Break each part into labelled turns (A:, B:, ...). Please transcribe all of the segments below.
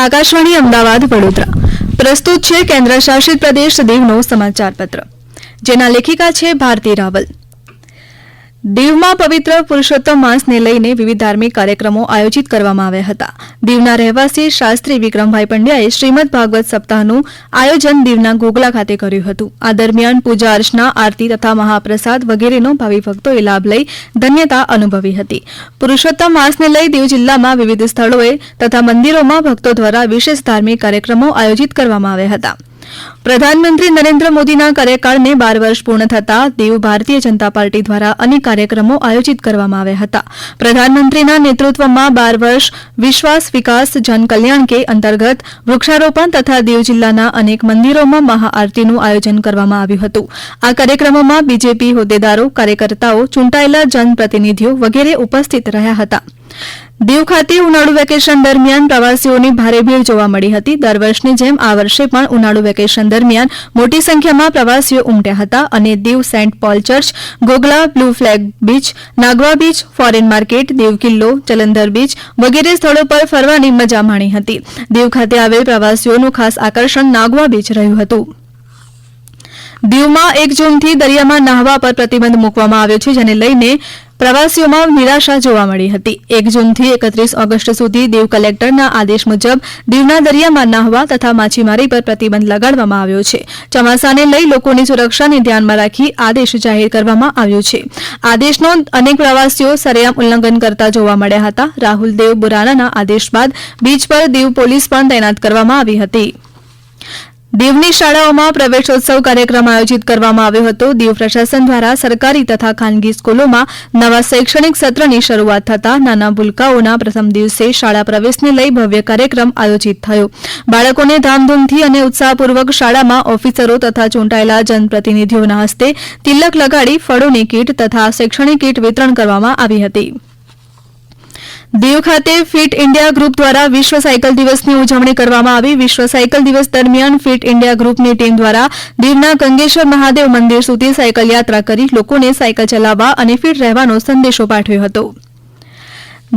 A: આકાશવાણી અમદાવાદ વડોદરા પ્રસ્તુત છે કેન્દ્ર શાસિત પ્રદેશ દીવનો સમાચાર પત્ર, જેના લેખિકા છે ભારતી રાવલ। દીવમાં પવિત્ર પુરુષોત્તમ માસને લઈને વિવિધ ધાર્મિક કાર્યક્રમો આયોજિત કરવામાં આવ્યા હતા। દીવના રહેવાસી શાસ્ત્રી વિક્રમભાઈ પંડ્યાએ શ્રીમદ ભાગવત સપ્તાહનું આયોજન દીવના ગોગલા ખાતે કર્યું હતું। આ દરમિયાન પૂજા અર્ચના, આરતી તથા મહાપ્રસાદ વગેરેનો ભાવિ ભક્તોએ લાભ લઈ ધન્યતા અનુભવી હતી। પુરુષોત્તમ માસને લઈ દીવ જિલ્લામાં વિવિધ સ્થળોએ તથા મંદિરોમાં ભક્તો દ્વારા વિશેષ ધાર્મિક કાર્યક્રમો આયોજિત કરવામાં આવ્યા હતા। પ્રધાનમંત્રી નરેન્દ્ર મોદીના કાર્યકાળને 12 વર્ષ પૂર્ણ થતા દીવ ભારતીય જનતા પાર્ટી દ્વારા અનેક કાર્યક્રમો આયોજિત કરવામાં આવ્યા હતા। પ્રધાનમંત્રીના નેતૃત્વમાં 12 વર્ષ વિશ્વાસ વિકાસ જન કલ્યાણ કે અંતર્ગત વૃક્ષારોપણ તથા દીવ જિલ્લાના અનેક મંદિરોમાં મહાઆરતીનું આયોજન કરવામાં આવ્યું હતું। આ કાર્યક્રમોમાં બીજેપી હોદ્દેદારો, કાર્યકર્તાઓ, ચૂંટાયેલા જનપ્રતિનિધિઓ વગેરે ઉપસ્થિત રહ્યા હતા। દીવ ખાતે ઉનાળુ વેકેશન દરમિયાન પ્રવાસીઓની ભારે ભીડ જોવા મળી હતી। દર વર્ષની જેમ આ વર્ષે પણ ઉનાળુ વેકેશન દરમિયાન મોટી સંખ્યામાં પ્રવાસીઓ ઉમટ્યા હતા અને Diu saint Paul church, Gogla, blue flag beach, Nagwa beach, foreign market, Diu કિલ્લો, જલંધર બીચ વગેરે સ્થળો પર ફરવાની મજા માણી હતી। દીવ ખાતે આવેલ પ્રવાસીઓનું ખાસ આકર્ષણ નાગવા બીચ રહ્યું હતું। દીવમાં 1 જૂનથી દરિયામાં નહાવા પર પ્રતિબંધ મૂકવામાં આવ્યો છે, જેને લઈને પ્રવાસીઓમાં નિરાશા જોવા મળી હતી। 1 જૂનથી 31 ઓગસ્ટ સુધી દીવ કલેક્ટરના આદેશ મુજબ દીવના દરિયામાં નહાવા તથા માછીમારી પર પ્રતિબંધ લગાડવામાં આવ્યો છે। ચોમાસાને લઈ લોકોની સુરક્ષાને ધ્યાનમાં રાખી આદેશ જાહેર કરવામાં આવ્યો છે। આદેશનો અનેક પ્રવાસીઓ સરેઆમ ઉલ્લંઘન કરતા જોવા મળ્યા હતા। રાહુલ દેવ બુરાનાના આદેશ બાદ બીચ પર દીવ પોલીસ પણ તૈનાત કરવામાં આવી હતી। દીવની શાળાઓમાં પ્રવેશોત્સવ કાર્યક્રમ આયોજિત કરવામાં આવ્યો હતો। દીવ પ્રશાસન દ્વારા સરકારી તથા ખાનગી સ્કૂલોમાં નવા શૈક્ષણિક સત્રની શરૂઆત થતાં નાના ભૂલકાઓના પ્રથમ દિવસે શાળા પ્રવેશને લઈ ભવ્ય કાર્યક્રમ આયોજિત થયો। બાળકોને ધામધૂમથી અને ઉત્સાહપૂર્વક શાળામાં ઓફિસરો તથા ચૂંટાયેલા જનપ્રતિનિધિઓના હસ્તે તિલક લગાડી ફળોની કીટ તથા શૈક્ષણિક કીટ વિતરણ કરવામાં આવી હતી। દીવ ખાતે ફિટ ઇન્ડિયા ગ્રુપ દ્વારા વિશ્વ સાયકલ દિવસની ઉજવણી કરવામાં આવી। વિશ્વ સાયકલ દિવસ દરમિયાન ફિટ ઇન્ડિયા ગ્રુપની ટીમ દ્વારા દીવના ગંગેશ્વર મહાદેવ મંદિર સુધી સાયકલ યાત્રા કરી લોકોને સાયકલ ચલાવવા અને ફિટ રહેવાનો સંદેશો પાઠવ્યો હતો।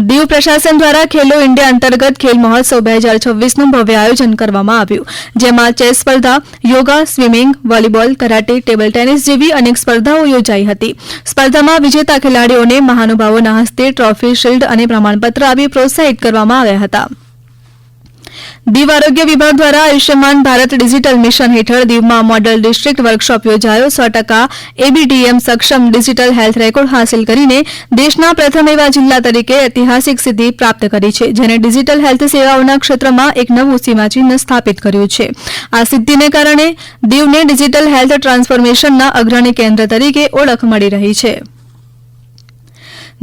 A: દીવ પ્રશાસન દ્વારા ખેલો ઇન્ડિયા અંતર્ગત ખેલ મહોત્સવ 2026નું ભવ્ય આયોજન કરવામાં આવ્યું, જેમાં ચેસ સ્પર્ધા, yoga, swimming, volleyball, karate, table tennis જેવી અનેક સ્પર્ધાઓ યોજાઈ હતી। સ્પર્ધામાં વિજેતા ખેલાડીઓને મહાનુભાવોના હસ્તે ટ્રોફી, શિલ્ડ અને પ્રમાણપત્ર આપી પ્રોત્સાહિત કરવામાં આવ્યા હતા। દીવ આરોગ્ય વિભાગ દ્વારા આયુષ્યમાન ભારત ડિજિટલ મિશન હેઠળ દીવમાં મોડલ ડિસ્ટ્રિક્ટ વર્કશોપ યોજાયો। 100% એબીડીએમ સક્ષમ ડિજિટલ હેલ્થ રેકોર્ડ હાંસિલ કરીને દેશના પ્રથમ એવા જિલ્લા તરીકે ઐતિહાસિક સિદ્ધિ પ્રાપ્ત કરી છે, જેને ડિજિટલ હેલ્થ સેવાઓના ક્ષેત્રમાં એક નવું સીમાચિહ્ન સ્થાપિત કર્યું છે। આ સિદ્ધિને કારણે દીવને ડિજિટલ હેલ્થ ટ્રાન્સફોર્મેશનના અગ્રણી કેન્દ્ર તરીકે ઓળખ મળી રહી છે।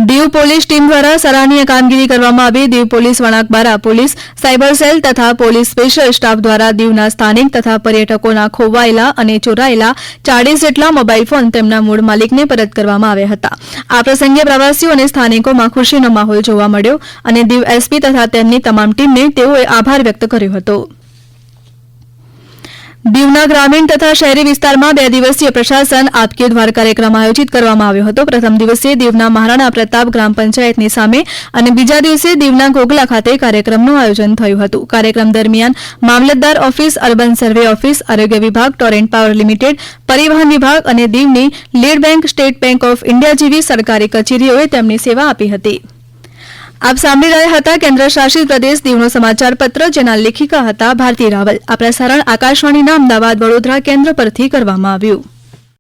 A: દીવ પોલીસ ટીમ દ્વારા સરાહનીય કામગીરી કરવામાં આવી। Diu police Vanakbara police, cyber cell તથા પોલીસ સ્પેશિયલ સ્ટાફ દ્વારા દીવના સ્થાનિક તથા પર્યટકોના ખોવાયેલા અને ચોરાયેલા 40 જેટલા મોબાઈલ ફોન તેમના મૂળ માલિકને પરત કરવામાં આવ્યા હતા। આ પ્રસંગે પ્રવાસીઓ અને સ્થાનિકોમાં ખુશીનો માહોલ જોવા મળ્યો અને દીવ એસપી તથા તેમની તમામ ટીમને તેઓએ આભાર વ્યક્ત કર્યો હતો। દીવના ગ્રામીણ તથા શહેરી વિસ્તારમાં 2 દિવસીય પ્રશાસન આપકે દ્વાર કાર્યક્રમ આયોજિત કરવામાં આવ્યો હતો। પ્રથમ દિવસે દીવના મહારાણા પ્રતાપ ગ્રામ પંચાયતની સામે અને બીજા દિવસે દીવના ગોગલા ખાતે કાર્યક્રમનું આયોજન થયું હતું। કાર્યક્રમ દરમિયાન મામલતદાર ઓફિસ, અર્બન સર્વે ઓફિસ, આરોગ્ય વિભાગ, ટોરેન્ટ પાવર લિમિટેડ, પરિવહન વિભાગ અને દીવની lead bank, state bank of India જેવી સરકારી કચેરીઓએ તેમની સેવા આપી હતી। આપ સાંભળી રહ્યા હતા કેન્દ્ર શાસિત પ્રદેશ દીવનો સમાચાર પત્ર, જેના લેખિકા હતા ભારતી રાવલ। આ પ્રસારણ આકાશવાણીના અમદાવાદ વડોદરા કેન્દ્ર પરથી કરવામાં આવ્યું।